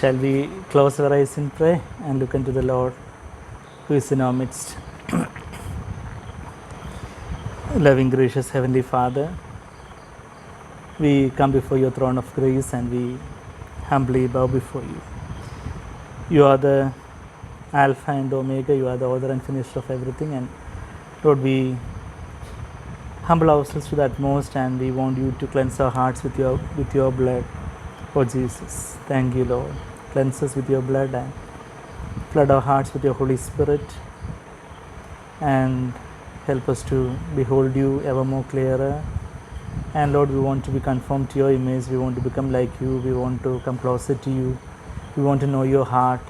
Shall we close our eyes and pray and look unto the Lord who is in our midst? Loving, gracious Heavenly Father, we come before your throne of grace and we humbly bow before you. You are the Alpha and Omega, you are the author and finisher of everything, and Lord, we humble ourselves to the utmost and we want you to cleanse our hearts with your blood. Oh Jesus, thank you, Lord. Cleanse us with your blood and flood our hearts with your Holy Spirit and help us to behold you ever more clearer. And Lord, we want to be conformed to your image. We want to become like you. We want to come closer to you. We want to know your heart.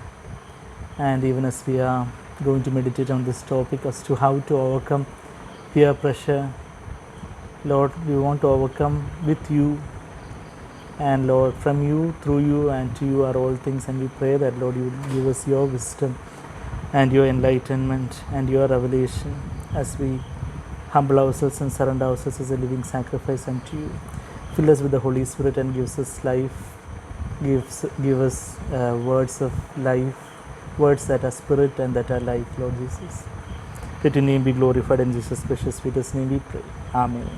And even as we are going to meditate on this topic as to how to overcome peer pressure, Lord, we want to overcome with you. And Lord, from you, through you, and to you are all things. And we pray that, Lord, you will give us your wisdom and your enlightenment and your revelation as we humble ourselves and surrender ourselves as a living sacrifice unto you. Fill us with the Holy Spirit and gives us life. Give us words of life, words that are spirit and that are life, Lord Jesus. Let your name be glorified in Jesus' precious sweetest name we pray. Amen.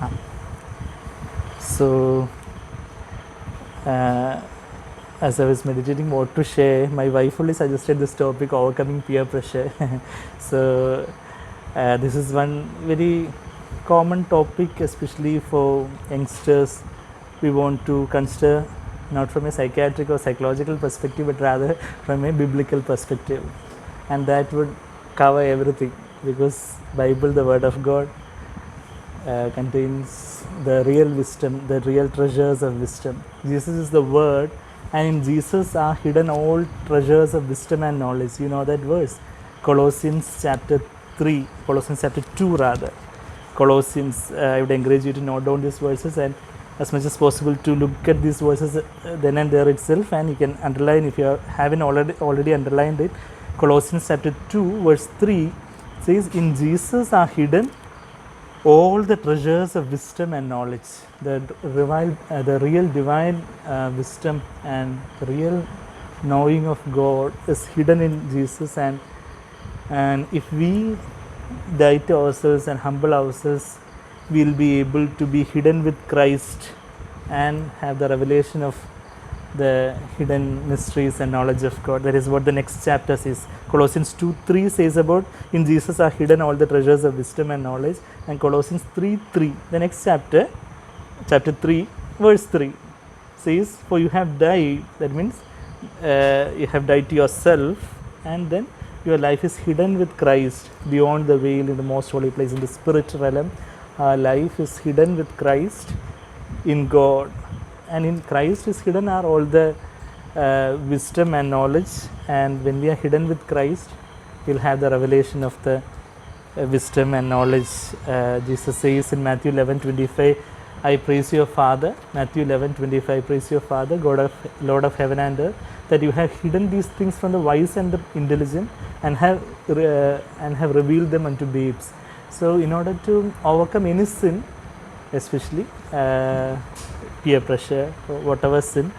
Amen. So, as I was meditating what to share, my wife only suggested this topic, overcoming peer pressure. So this is one very common topic, especially for youngsters. We want to consider not from a psychiatric or psychological perspective, but rather from a biblical perspective, and that would cover everything, because Bible, the Word of God, contains the real wisdom, the real treasures of wisdom. Jesus is the Word, and in Jesus are hidden all treasures of wisdom and knowledge. You know that verse, Colossians chapter 2 rather. Colossians, I would encourage you to note down these verses and as much as possible to look at these verses then and there itself, and you can underline if you haven't already underlined it. Colossians chapter 2 verse 3 says, in Jesus are hidden all the treasures of wisdom and knowledge. The real divine wisdom and real knowing of God is hidden in Jesus, and if we die to ourselves and humble ourselves, we will be able to be hidden with Christ and have the revelation of the hidden mysteries and knowledge of God. That is what the next chapter says. Colossians 2:3 says about, in Jesus are hidden all the treasures of wisdom and knowledge. And Colossians 3:3, the next chapter 3 verse 3 says, for you have died. That means you have died to yourself, and then your life is hidden with Christ beyond the veil in the most holy place in the spirit realm. Our life is hidden with Christ in God, and in Christ is hidden are all the wisdom and knowledge. And when we are hidden with Christ, we'll have the revelation of the wisdom and knowledge. Jesus says in Matthew 11:25, I praise your Father. Matthew 11:25, praise your Father, Lord of heaven and earth, that you have hidden these things from the wise and the intelligent and have revealed them unto babes. So in order to overcome any sin, especially peer pressure or whatever sin,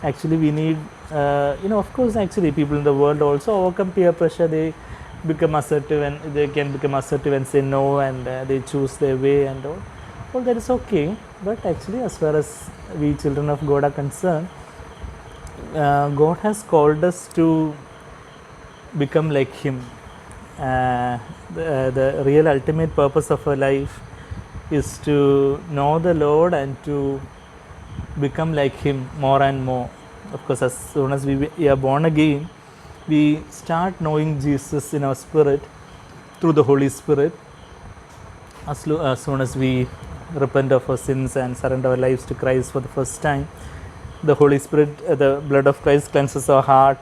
actually we need, of course, actually people in the world also overcome peer pressure. They become assertive, and they can become assertive and say no, and they choose their way and all. Well, that is okay, but actually as far as we children of God are concerned, God has called us to become like Him. The real ultimate purpose of our life is to know the Lord and to become like Him more and more. Of course, as soon as we are born again, we start knowing Jesus in our spirit through the Holy Spirit. As soon as we repent of our sins and surrender our lives to Christ for the first time, the Holy Spirit, the blood of Christ cleanses our heart,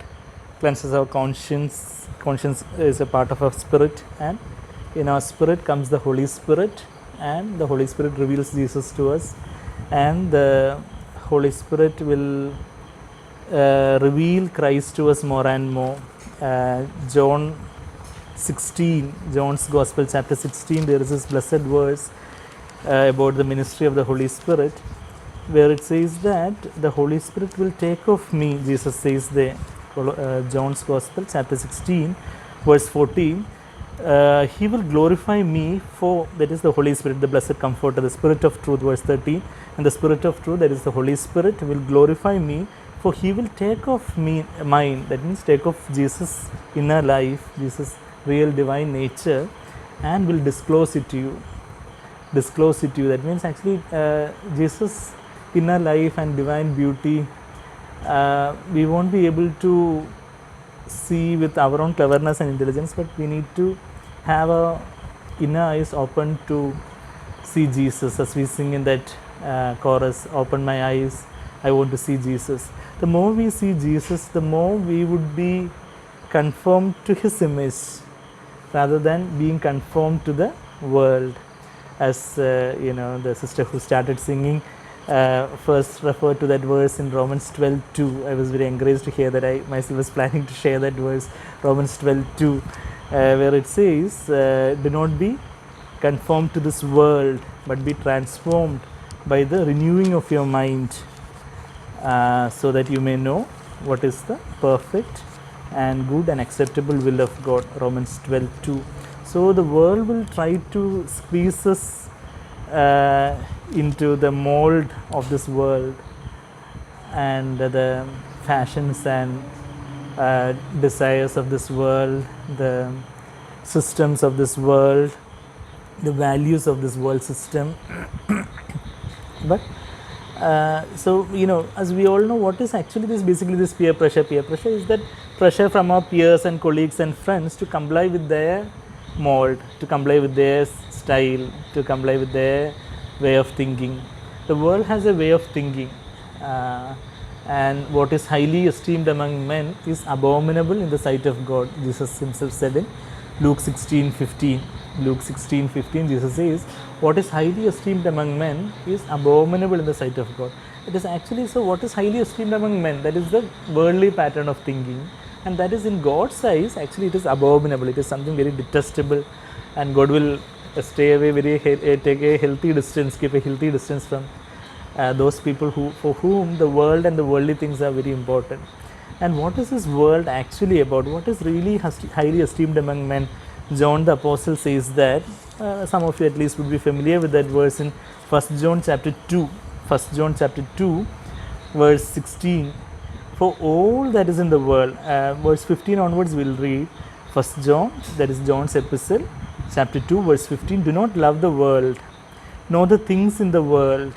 cleanses our conscience. Conscience is a part of our spirit, and in our spirit comes the Holy Spirit, and the Holy Spirit reveals Jesus to us, and the Holy Spirit will reveal Christ to us more and more. John 16, John's Gospel chapter 16, there is this blessed verse about the ministry of the Holy Spirit. where it says that the Holy Spirit will take of me, Jesus says there, John's Gospel, chapter 16, verse 14. He will glorify me for, that is the Holy Spirit, the blessed comforter, the Spirit of truth, verse 13. And the Spirit of truth, that is the Holy Spirit, will glorify me, for he will take of me mine, that means take of Jesus' inner life, Jesus' real divine nature, and will disclose it to you. Disclose it to you. That means actually Jesus' inner life and divine beauty, we won't be able to see with our own cleverness and intelligence, but we need to have our inner eyes open to see Jesus, as we sing in that chorus, open my eyes, I want to see Jesus. The more we see Jesus, the more we would be conformed to his image rather than being conformed to the world. As the sister who started singing first referred to that verse in Romans 12:2. I was very encouraged to hear that. I myself was planning to share that verse, Romans 12:2, where it says, do not be conformed to this world, but be transformed by the renewing of your mind, so that you may know what is the perfect and good and acceptable will of God, Romans 12:2. So the world will try to squeeze us into the mold of this world, and the fashions and desires of this world, the systems of this world, the values of this world system. But so as we all know, what is actually this, basically this peer pressure? Peer pressure is that pressure from our peers and colleagues and friends to comply with their mold, to comply with their style, to comply with their way of thinking. The world has a way of thinking, and what is highly esteemed among men is abominable in the sight of God. Jesus himself said in Luke 16:15. Luke 16:15, Jesus says, what is highly esteemed among men is abominable in the sight of God. It is actually, so what is highly esteemed among men, that is the worldly pattern of thinking, and that is in God's eyes, actually it is abominable. It is something very detestable, and God will stay away, take a healthy distance, keep a healthy distance from those people for whom the world and the worldly things are very important. And what is this world actually about? What is really highly esteemed among men? John the Apostle says that, some of you at least would be familiar with that verse in 1 John chapter 2, 1 John chapter 2, verse 16. For all that is in the world, verse 15 onwards we will read 1 John, that is John's epistle, chapter 2, verse 15. Do not love the world, nor the things in the world.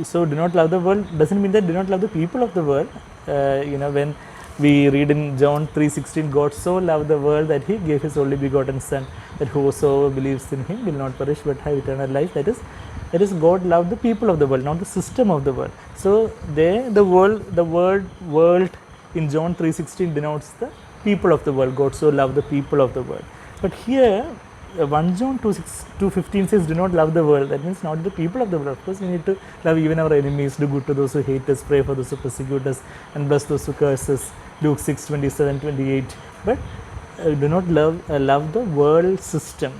So do not love the world doesn't mean that do not love the people of the world. When we read in John 3:16, God so loved the world that he gave his only begotten son, that whosoever believes in him will not perish but have eternal life. That is God loved the people of the world, not the system of the world. So there the word world in John 3:16 denotes the people of the world. God so loved the people of the world. But here 1 John 2:15 says, do not love the world. That means not the people of the world. Of course, we need to love even our enemies, do good to those who hate us, pray for those who persecute us, and bless those who curse us. Luke 6:27-28. But do not love the world system.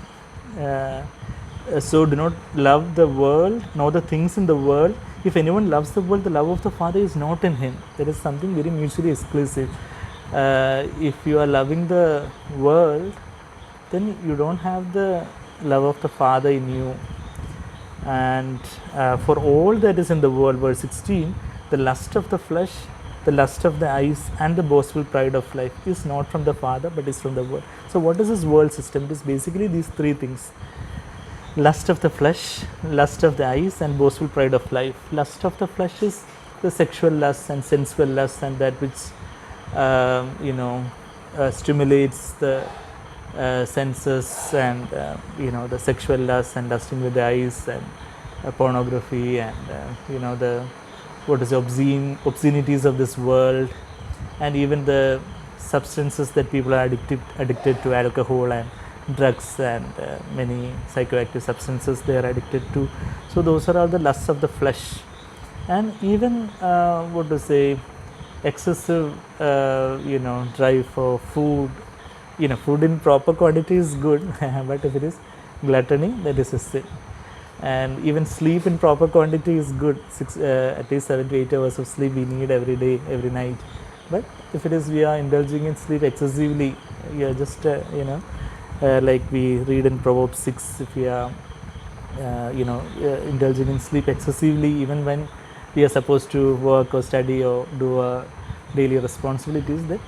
So do not love the world, nor the things in the world. If anyone loves the world, the love of the Father is not in him. There is something very mutually exclusive. If you are loving the world, then you don't have the love of the Father in you. And for all that is in the world, verse 16, the lust of the flesh, the lust of the eyes, and the boastful pride of life is not from the Father, but is from the world. So what is this world system? It is basically these three things: lust of the flesh, lust of the eyes, and boastful pride of life. Lust of the flesh is the sexual lust and sensual lust, and that which stimulates the senses, and the sexual lust and lusting with the eyes, and pornography, and the obscenities of this world, and even the substances that people are addicted to, alcohol and drugs, and many psychoactive substances they are addicted to. So those are all the lusts of the flesh. And even excessive drive for food. Food in proper quantity is good, but if it is gluttony, that is a sin. And even sleep in proper quantity is good. At least 7 to 8 hours of sleep we need every day, every night. But if it is we are indulging in sleep excessively, we are just like we read in Proverbs 6, if we are indulging in sleep excessively, even when we are supposed to work or study or do daily responsibilities, that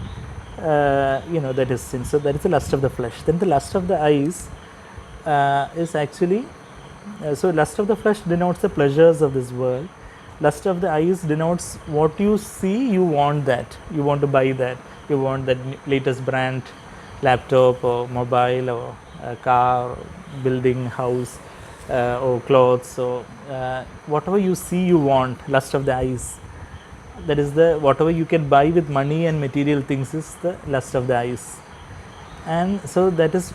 that is sin. So that is the lust of the flesh. Then the lust of the eyes is actually so lust of the flesh denotes the pleasures of this world. Lust of the eyes denotes what you see, you want that, you want to buy that, you want that latest brand laptop or mobile or car, or building, house, or clothes, or whatever you see you want. Lust of the eyes, that is the whatever you can buy with money and material things is the lust of the eyes. And so that is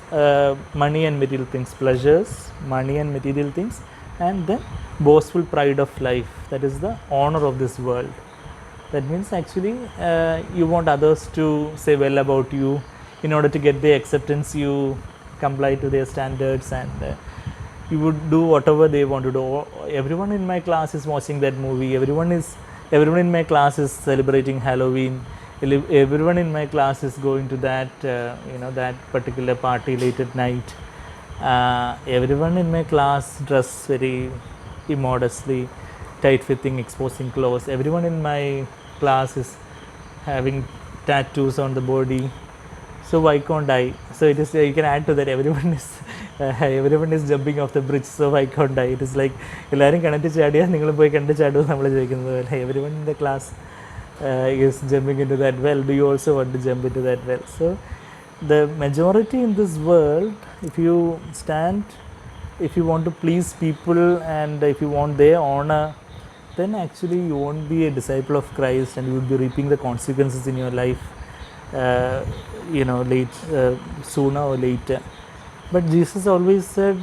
money and material things, pleasures, money and material things. And then boastful pride of life, that is the honor of this world. That means actually you want others to say well about you. In order to get their acceptance, you comply to their standards, and you would do whatever they want to do. Everyone in my class is watching that movie. Everyone in my class is celebrating Halloween. Everyone in my class is going to that that particular party late at night. Everyone in my class dress very immodestly, tight fitting, exposing clothes. Everyone in my class is having tattoos on the body. So why can't I? So it is, you can add to that, everyone is jumping off the bridge, so why can't I? It is like എല്ലാവരും കിണറ്റ് ചാടിയാൽ നിങ്ങൾ പോയി കിണറ്റ് ചാടുക നമ്മൾ ചോദിക്കുന്നത് പോലെ, everyone in the class is jumping into that well. Do you also want to jump into that well? So the majority in this world, if you want to please people and if you want their honor, then actually you won't be a disciple of Christ, and you will be reaping the consequences in your life sooner or later. But Jesus always said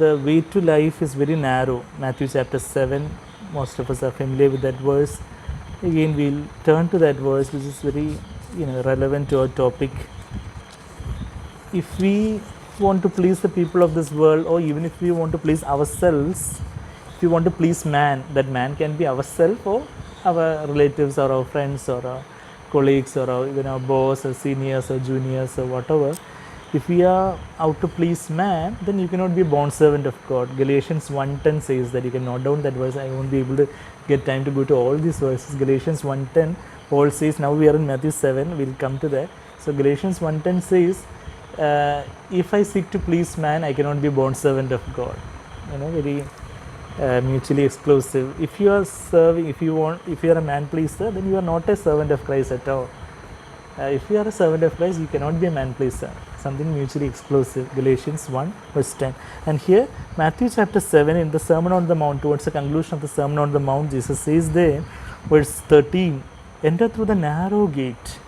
the way to life is very narrow. Matthew chapter 7, most of us are familiar with that verse. Again we'll turn to that verse, which is very relevant to our topic. If we want to please the people of this world, or even if we want to please ourselves, if we want to please man, that man can be ourselves or our relatives or our friends or our colleagues or even our boss or seniors or juniors or whatever. If we are out to please man, then you cannot be a born servant of God. Galatians 1:10 says that. You can note down that verse. I won't be able to get time to go to all these verses. Galatians 1:10, Paul says, now we are in Matthew 7, we'll come to that. So Galatians 1:10 says, if I seek to please man, I cannot be born servant of God. Very mutually exclusive. If you are serving, if you are a man pleaser, then you are not a servant of Christ at all. If you are a servant of Christ, you cannot be a man pleaser. Something mutually exclusive. Galatians 1 verse 10. And here Matthew chapter 7, in the Sermon on the Mount, towards the conclusion of the Sermon on the Mount, Jesus says there, verse 13, enter through the narrow gate,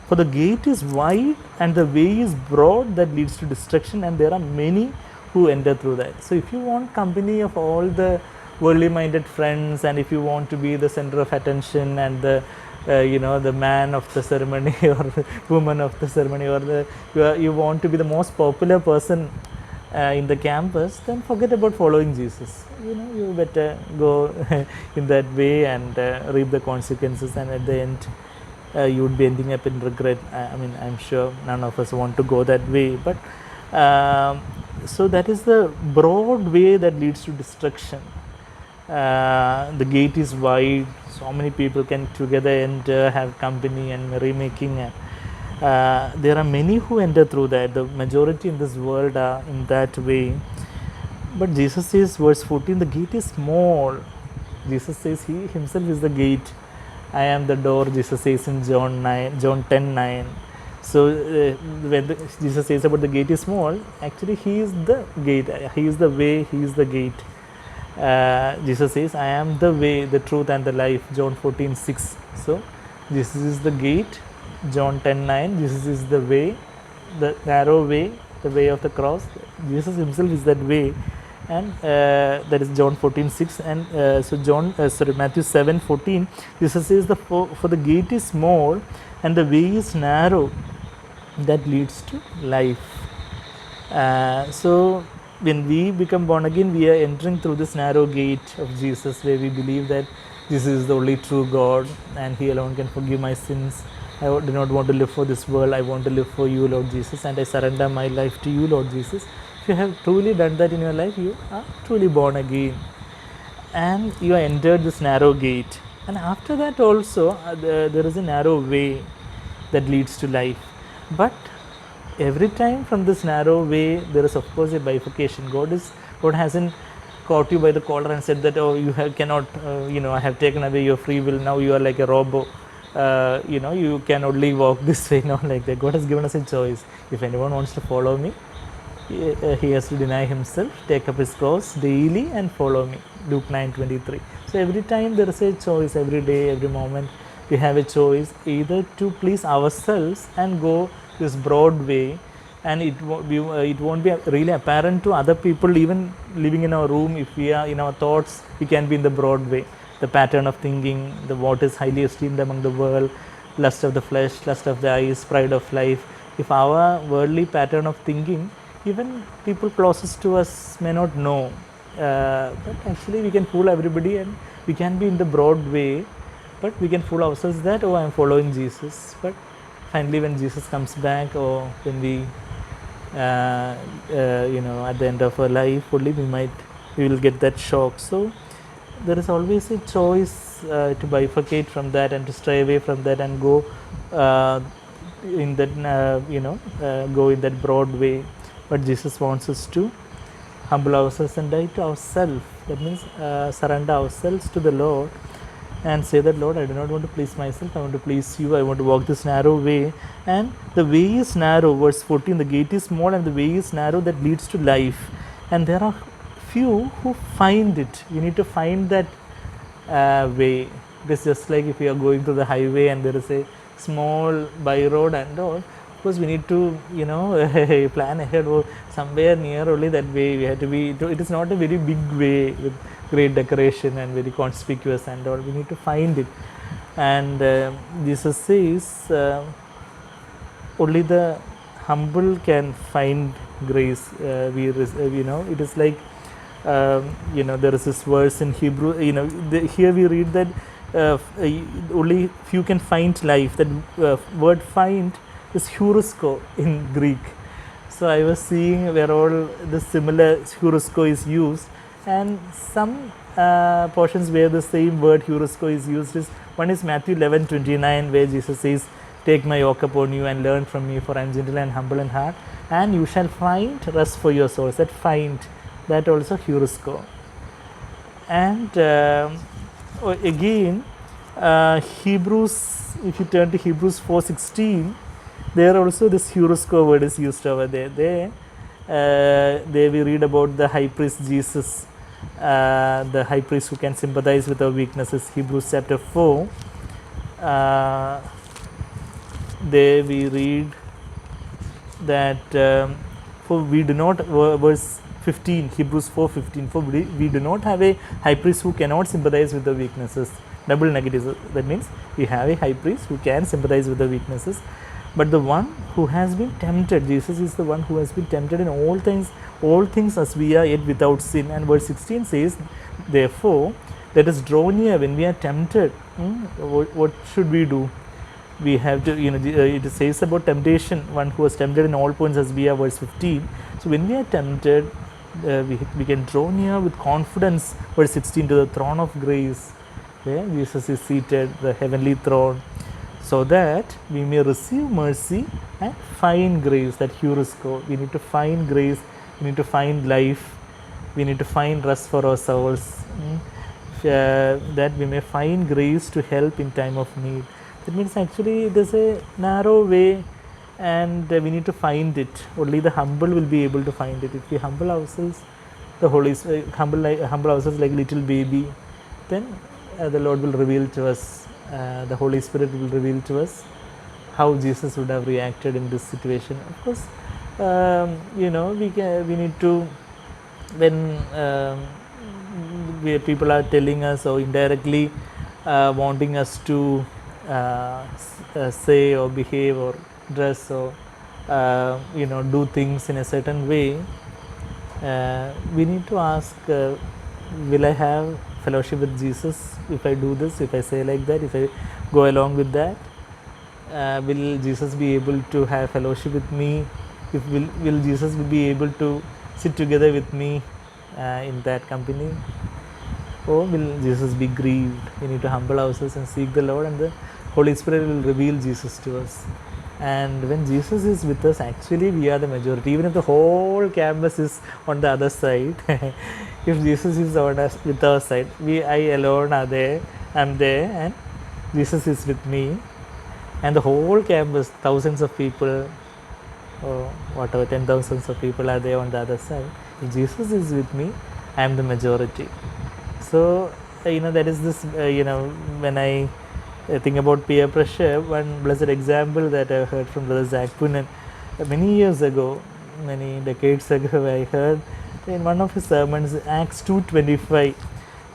for the gate is wide and the way is broad that leads to destruction, and there are many who enter through that. So if you want company of all the worldly minded friends, and if you want to be the center of attention and the the man of the ceremony or the woman of the ceremony, or you want to be the most popular person in the campus, then forget about following Jesus. You better go in that way and reap the consequences, and at the end you would be ending up in regret. I'm sure none of us want to go that way, but so that is the broad way that leads to destruction. The gate is wide, so many people can together enter, have company and merrymaking. There are many who enter through that. The majority in this world are in that way. But Jesus says, verse 14, the gate is small. Jesus says he himself is the gate. I am the door, Jesus says in John 10:9. So when Jesus says about the gate is small, actually he is the gate, he is the way, he is the gate. Jesus says, I am the way, the truth and the life, John 14:6. So Jesus is the gate, John 10:9. Jesus is the way, the narrow way, the way of the cross. Jesus himself is that way, and that is John 14:6. And Matthew 7:14, Jesus says, for the gate is small and the way is narrow that leads to life. So when we become born again, we are entering through this narrow gate of Jesus, where we believe that Jesus is the only true God and He alone can forgive my sins. I do not want to live for this world. I want to live for you, Lord Jesus, and I surrender my life to you, Lord Jesus. If you have truly done that in your life, you are truly born again, and you have entered this narrow gate. And after that, also, there is a narrow way that leads to life. But every time from this narrow way, there is of course a bifurcation. God hasn't caught you by the collar and said that, oh, you cannot, I have taken away your free will. Now you are like a robot. You can only walk this way. Not like that. God has given us a choice. If anyone wants to follow me, he has to deny himself, take up his cross daily, and follow me. Luke 9:23. So every time there is a choice. Every day, every moment, we have a choice either to please ourselves and go this broad way, and it won't be really apparent to other people, even living in our room. If we are in our thoughts, we can be in the broad way, the pattern of thinking, the what is highly esteemed among the world, lust of the flesh, lust of the eyes, pride of life. If our worldly pattern of thinking, even people closest to us may not know, but actually we can fool everybody, and we can be in the broad way, but we can fool ourselves that, oh, I am following Jesus. But finally, when Jesus comes back, or when we at the end of our life, only we will get that shock. So there is always a choice to bifurcate from that and to stray away from that and go in that go in that broad way. But Jesus wants us to humble ourselves and die to ourselves. That means surrender ourselves to the Lord and say that, Lord, I do not want to please myself, I want to please you, I want to walk this narrow way. And the way is narrow, verse 14, the gate is small and the way is narrow that leads to life. And there are few who find it. You need to find that way. It is just like if you are going to the highway and there is a small by road and all. Of course, we need to, plan ahead, or somewhere near only that way we have to be. It is not a very big way with great decoration and very conspicuous and all. We need to find it. And Jesus says, only the humble can find grace. It is like, there is this verse in Hebrew. Here we read that only few can find life. That word "find" is "heurisco" in Greek. So I was seeing where all the similar "heurisco" is used, and some portions where the same word "heurisco" is used is, one is Matthew 11:29, where Jesus says, "Take my yoke upon you and learn from me, for I am gentle and humble in heart, and you shall find rest for your souls." That "find," that also "heurisco." And again, Hebrews, if you turn to Hebrews 4:16, there also this "heurisco" word is used over there. There we read about the high priest Jesus, the high priest who can sympathize with our weaknesses. Hebrews chapter 4. There we read that for we do not, verse 15, Hebrews 4:15, for we do not have a high priest who cannot sympathize with the weaknesses. Double negatives. That means we have a high priest who can sympathize with the weaknesses, but the one who has been tempted, Jesus is the one who has been tempted in all things as we are, yet without sin. And verse 16 says, therefore, let us draw near when we are tempted. What should we do? We have to, it says about temptation, one who was tempted in all points as we are, verse 15. So when we are tempted, we can draw near with confidence, verse 16, to the throne of grace, where Jesus is seated, the heavenly throne, so that we may receive mercy and find grace, that "heurisco." We need to find grace, we need to find life, we need to find rest for our souls, that we may find grace to help in time of need. That means actually it is a narrow way, and we need to find it. Only the humble will be able to find it. If we humble ourselves, humble ourselves like little baby, then the Lord will reveal to us, the Holy Spirit will reveal to us how Jesus would have reacted in this situation. Of course, we need to, when people are telling us or indirectly wanting us to say or behave or dress or do things in a certain way, We need to ask, will I have fellowship with Jesus if I do this, if I say like that, if I go along with that? Will Jesus be able to have fellowship with me? Will Jesus be able to sit together with me in that company? Or will Jesus be grieved? We need to humble ourselves and seek the Lord, and the Holy Spirit will reveal Jesus to us. And when Jesus is with us, actually we are the majority. Even if the whole campus is on the other side, if Jesus is on us with our side, I alone are there. I'm there, and Jesus is with me, and the whole campus, thousands of people, or whatever, 10,000s of people are there on the other side. If Jesus is with me, I am the majority. So, that is this, when I think about peer pressure, one blessed example that I heard from Brother Zach Punan many years ago, many decades ago, I heard in one of his sermons, Acts 2:25.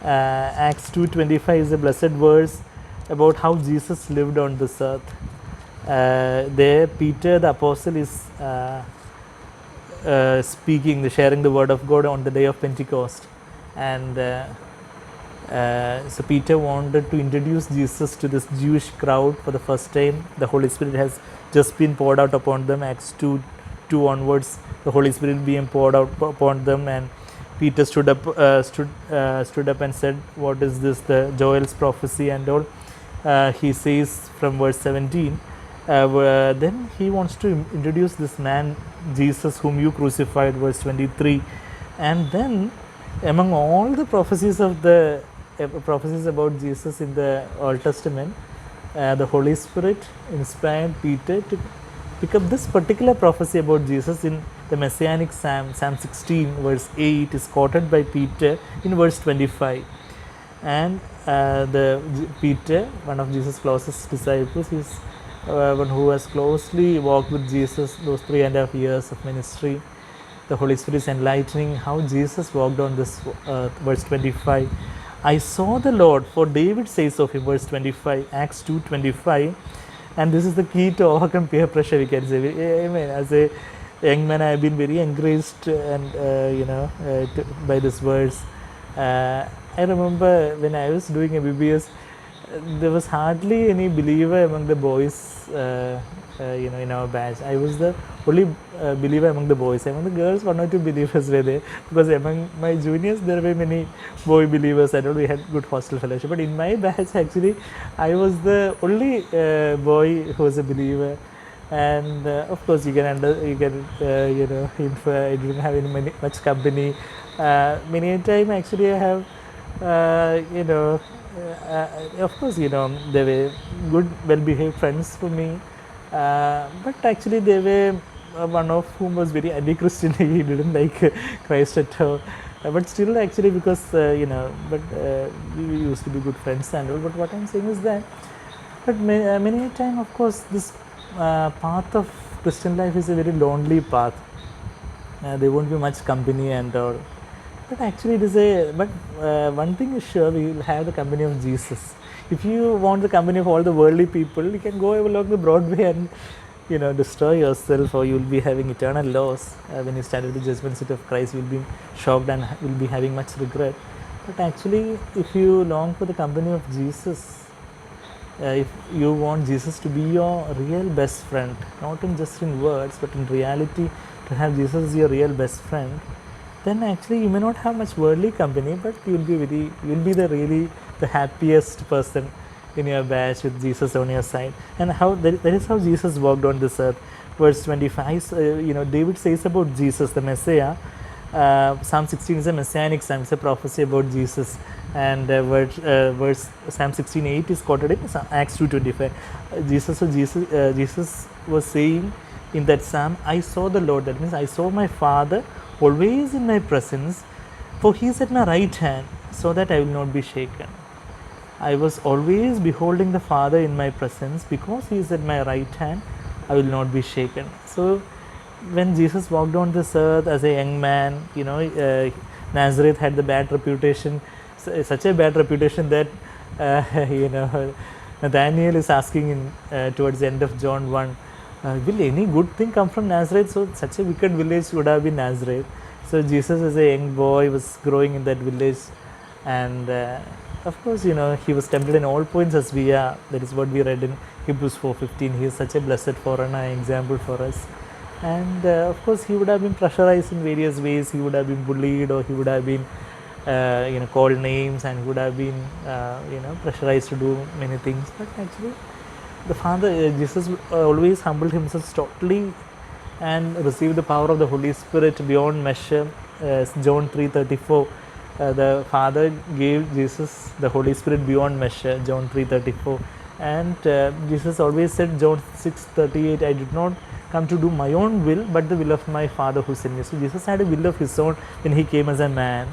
Acts 2:25 is a blessed verse about how Jesus lived on this earth. There, Peter the apostle is speaking, sharing the word of God on the day of Pentecost, and so Peter wanted to introduce Jesus to this Jewish crowd for the first time. The Holy Spirit has just been poured out upon them. Acts 2 onwards, the Holy Spirit being poured out upon them, and Peter stood up and said, "What is this? The Joel's prophecy and all." He says from verse 17. Then he wants to introduce this man Jesus whom you crucified, verse 23, and then among all the prophecies about Jesus in the Old Testament, the Holy Spirit inspired Peter to pick up this particular prophecy about Jesus in the Messianic Psalm 16, verse 8 is quoted by Peter in verse 25. And Peter, one of Jesus' closest disciples, is one who has closely walked with Jesus those 3.5 years of ministry. The Holy Spirit is enlightening how Jesus walked on this earth. Verse 25, I saw the Lord, for David says of him, verse 25, Acts 2:25, and this is the key to overcome peer pressure, we can say. Amen. As a young man, I have been very encouraged and by this verse. I remember when I was doing MBBS, there was hardly any believer among the boys, in our batch. I was the only believer among the boys. Among the girls, 1 or 2 believers were there, because among my juniors, there were many boy believers. I know we had good hostel fellowship, but in my batch, actually, I was the only boy who was a believer. And of course, you can infer I didn't have much company. Many a time, actually, I have, of course, they were good, well-behaved friends for me. But actually, they were one of whom was very anti-Christian. He didn't like Christ at all. But still, actually, because we used to be good friends and all. But what I'm saying is that, but many a time, of course, this path of Christian life is a very lonely path. There won't be much company and all. But actually, it is one thing is sure, we will have the company of Jesus. If you want the company of all the worldly people, you can go along the Broadway and destroy yourself, or you will be having eternal loss. When you stand at the judgment seat of Christ, you will be shocked and will be having much regret. But actually, if you long for the company of Jesus, if you want Jesus to be your real best friend, not just in words, but in reality, to have Jesus as your real best friend, then actually you may not have much worldly company, but you will be the happiest person in your batch with Jesus on your side. And that is how Jesus walked on this earth. Verse 25, David says about Jesus, the Messiah. Psalm 16 is a messianic psalm, it's a prophecy about Jesus. And verse Psalm 16:8 is quoted in Acts 2:25. Jesus was saying in that psalm, I saw the Lord. That means I saw my Father always in my presence, for he is at my right hand, so that I will not be shaken. I was always beholding the Father in my presence, because he is at my right hand, I will not be shaken. So when Jesus walked on this earth as a young man, Nazareth had the bad reputation, such a bad reputation that Nathaniel is asking towards the end of John 1, will any good thing come from Nazareth? So such a wicked village would have been Nazareth. So Jesus as a young boy was growing in that village, and of course, he was tempted in all points as we are. That is what we read in Hebrews 4:15. He is such a blessed forerunner, example for us. And of course, he would have been pressurized in various ways. He would have been bullied, or he would have been called names, and he would have been pressurized to do many things. But actually, the Father, Jesus, always humbled himself totally and received the power of the Holy Spirit beyond measure. John 3:34, the Father gave Jesus the Holy Spirit beyond measure. John 3:34, and Jesus always said, John 6:38, I did not come to do my own will, but the will of my Father who sent me. So Jesus had a will of his own when he came as a man,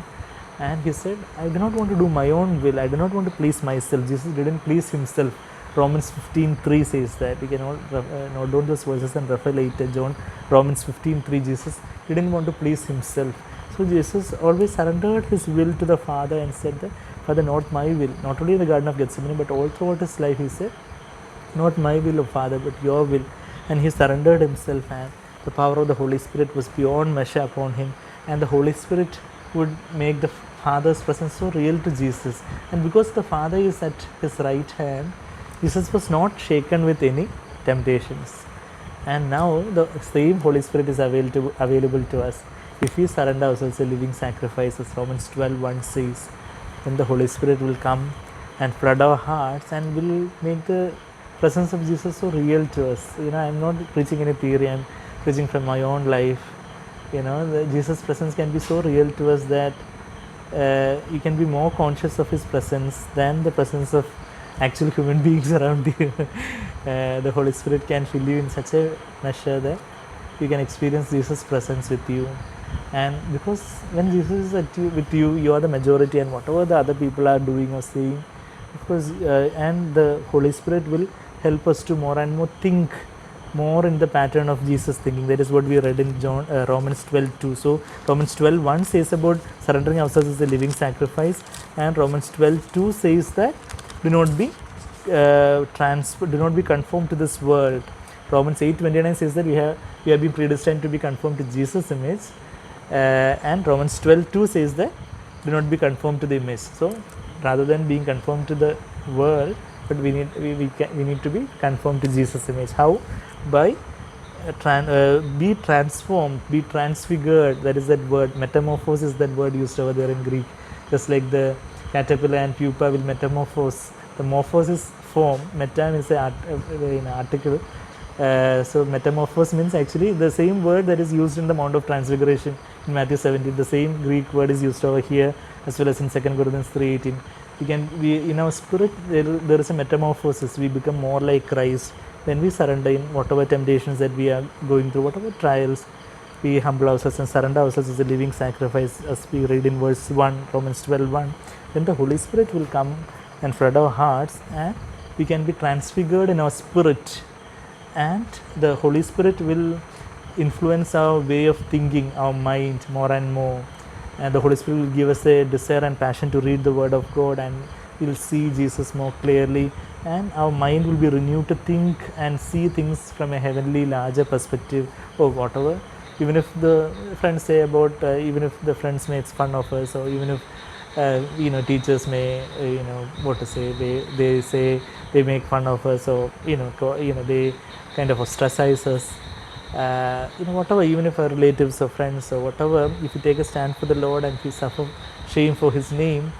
and he said, I do not want to do my own will. I do not want to please myself. Jesus didn't please himself. Romans 15:3 says that. We can all note down those verses and refer later. Romans 15:3, Jesus didn't want to please himself. So Jesus always surrendered his will to the Father and said that, Father, not my will. Not only in the Garden of Gethsemane, but all throughout his life he said, not my will, O Father, but your will. And he surrendered himself, and the power of the Holy Spirit was beyond measure upon him, and the Holy Spirit would make the Father's presence so real to Jesus. And because the Father is at his right hand, Jesus was not shaken with any temptations. And now the same Holy Spirit is available to us if we surrender ourselves a living sacrifice, as Romans 12:1 says. Then the Holy Spirit will come and flood our hearts and will make the presence of Jesus so real to us. I'm not preaching any theory, I'm preaching from my own life. The Jesus' presence can be so real to us that you can be more conscious of his presence than the presence of actual human beings around you. The Holy Spirit can fill you in such a measure that you can experience Jesus' presence with you. And because when Jesus is with you, you are the majority, and whatever the other people are doing or saying, of course, and the Holy Spirit will help us to more and more think more in the pattern of Jesus thinking. That is what we read in Romans 12:2. So Romans 12:1 says about surrendering ourselves as a living sacrifice, and Romans 12:2 says that do not be conformed to this world. Romans 8:29 says that we have been predestined to be conformed to Jesus' image, and Romans 12:2 says that do not be conformed to the image. So rather than being conformed to the world, but we need to be conformed to Jesus' image. How? By be transformed, be transfigured. That is that word. Metamorphosis is that word used over there in Greek. Just like the caterpillar and pupa will metamorphose. The morphos is form. Metam is an article. So metamorphose means actually the same word that is used in the Mount of Transfiguration in Matthew 17. The same Greek word is used over here as well as in 2 Corinthians 3:18. We in our spirit there is a metamorphosis. We become more like Christ when we surrender in whatever temptations that we are going through, whatever trials. We humble ourselves and surrender ourselves as a living sacrifice, as we read in verse 1, Romans 12:1. Then the Holy Spirit will come and flood our hearts, and we can be transfigured in our spirit, and the Holy Spirit will influence our way of thinking, our mind more and more. And the Holy Spirit will give us a desire and passion to read the Word of God, and we'll see Jesus more clearly, and our mind will be renewed to think and see things from a heavenly, larger perspective, or whatever. Even if the friends say about, even if the friends make fun of us, or even if teachers may, what to say, they say they make fun of us, or they kind of ostracize us. Whatever, even if our relatives or friends or whatever, if we take a stand for the Lord and we suffer shame for His name,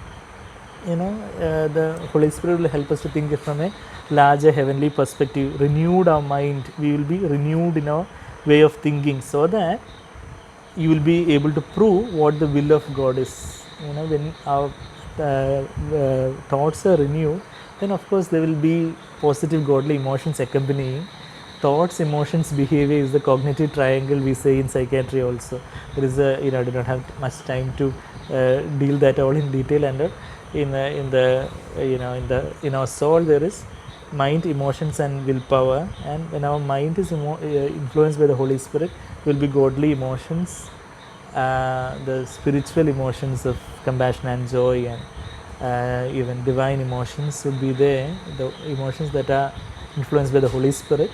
the Holy Spirit will help us to think from a larger heavenly perspective. Renewed our mind, we will be renewed in our way of thinking, so that you will be able to prove what the will of God is. When our thoughts are renewed, then of course there will be positive godly emotions accompanying. Thoughts, emotions, behavior is the cognitive triangle we say in psychiatry also. There is I do not have much time to deal that all in detail, and in our soul there is mind, emotions and willpower, and when our mind is influenced by the Holy Spirit, will be godly emotions, the spiritual emotions of compassion and joy, and even divine emotions will be there, the emotions that are influenced by the Holy Spirit,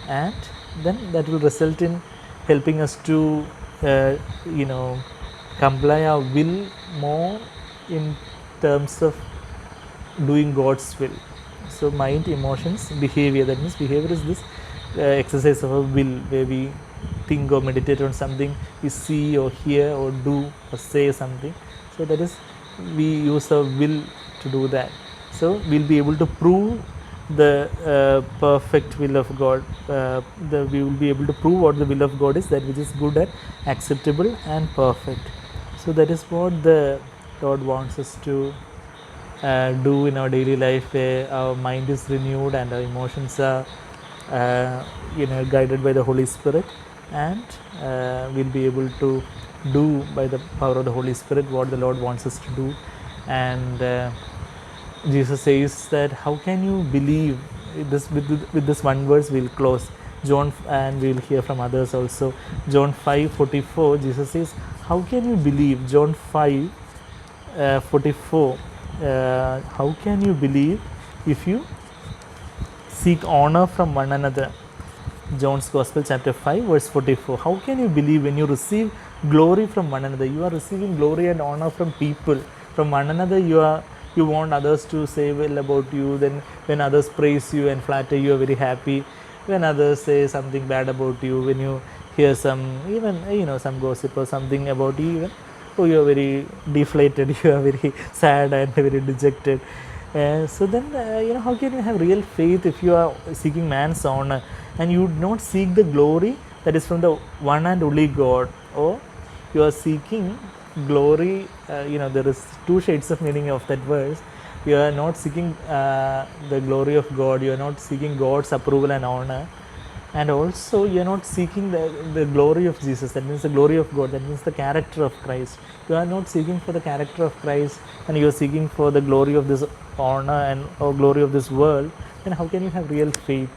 and then that will result in helping us to comply our will more in terms of doing God's will. So mind, emotions, behavior. That means behavior is this exercise of a will, where we think or meditate on something, we see or hear or do or say something. So that is, we use our will to do that. So we'll be able to prove the perfect will of God. We will be able to prove what the will of God is, that which is good and acceptable and perfect. So that is what the Lord wants us to do in our daily life, where our mind is renewed and our emotions are guided by the Holy Spirit, and we'll be able to do by the power of the Holy Spirit what the Lord wants us to do. And Jesus says that how can you believe this? With this one verse we'll close John, and we'll hear from others also. John 5:44, Jesus says, how can you believe? John 5:44, how can you believe if you seek honor from one another? John's Gospel chapter 5 verse 44. How can you believe when you receive glory from one another? You are receiving glory and honor from people, from one another. You want others to say well about you. Then when others praise you and flatter you, are very happy. When others say something bad about you, when you hear some, even some gossip or something about you, even you are very deflated, you are very sad and very dejected. So then how can you have real faith if you are seeking man's honor and you do not seek the glory that is from the one and only God? Or you are seeking glory, there is two shades of meaning of that verse. You are not seeking the glory of God, you are not seeking God's approval and honor, and also you are not seeking the glory of Jesus. That means the glory of God, that means the character of Christ. You are not seeking for the character of Christ, and you are seeking for the glory of this honor and or glory of this world. Then how can you have real faith?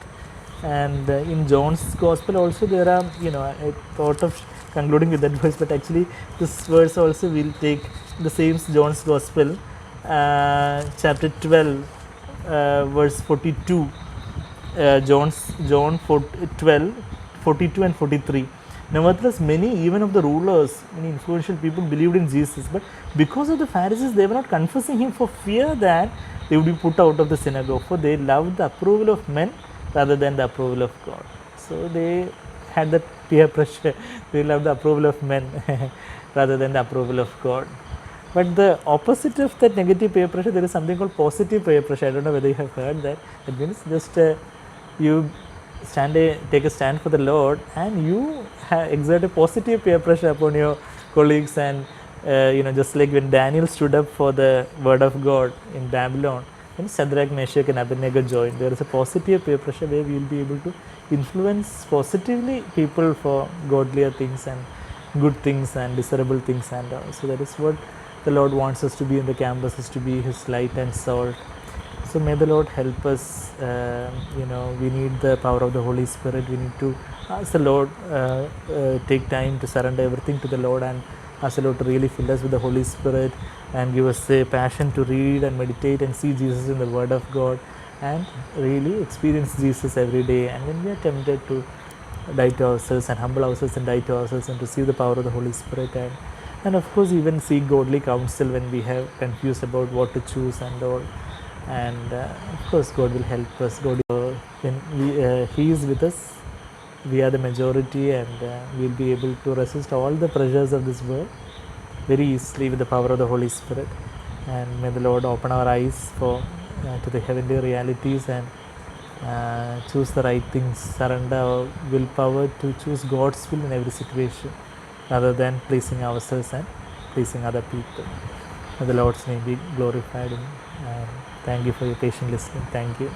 And in John's Gospel also there are, I thought of concluding with that verse, but actually this verse also will take the same John's Gospel, chapter 12, verse 42. John 12, 42 and 43. Nevertheless, many even of the rulers, many influential people believed in Jesus, but because of the Pharisees, they were not confessing him for fear that they would be put out of the synagogue, for they loved the approval of men rather than the approval of God. So they had that peer pressure. They loved the approval of men rather than the approval of God. But the opposite of that negative peer pressure, there is something called positive peer pressure. I don't know whether you have heard that. It means just you take a stand for the Lord, and you exert a positive peer pressure upon your colleagues, and just like when Daniel stood up for the word of God in Babylon, when Shadrach, Meshach and Abednego joined, there is a positive peer pressure where we will be able to influence positively people for godlier things and good things and desirable things and all. So that is what the Lord wants us to be in the campus, is to be His light and salt. So may the Lord help us. We need the power of the Holy Spirit. We need to ask the Lord, take time to surrender everything to the Lord, and ask the Lord to really fill us with the Holy Spirit and give us a passion to read and meditate and see Jesus in the Word of God, and really experience Jesus every day. And when we are tempted to die to ourselves and humble ourselves and die to ourselves and receive the power of the Holy Spirit, and of course even seek godly counsel when we have confused about what to choose and all. And of course God will help us. God, when He is with us, we are the majority, and we'll be able to resist all the pressures of this world very easily with the power of the Holy Spirit. And may the Lord open our eyes to the heavenly realities, and choose the right things, surrender our willpower to choose God's will in every situation rather than pleasing ourselves and pleasing other people. May the Lord's name be glorified. Thank you for your patient listening. Thank you.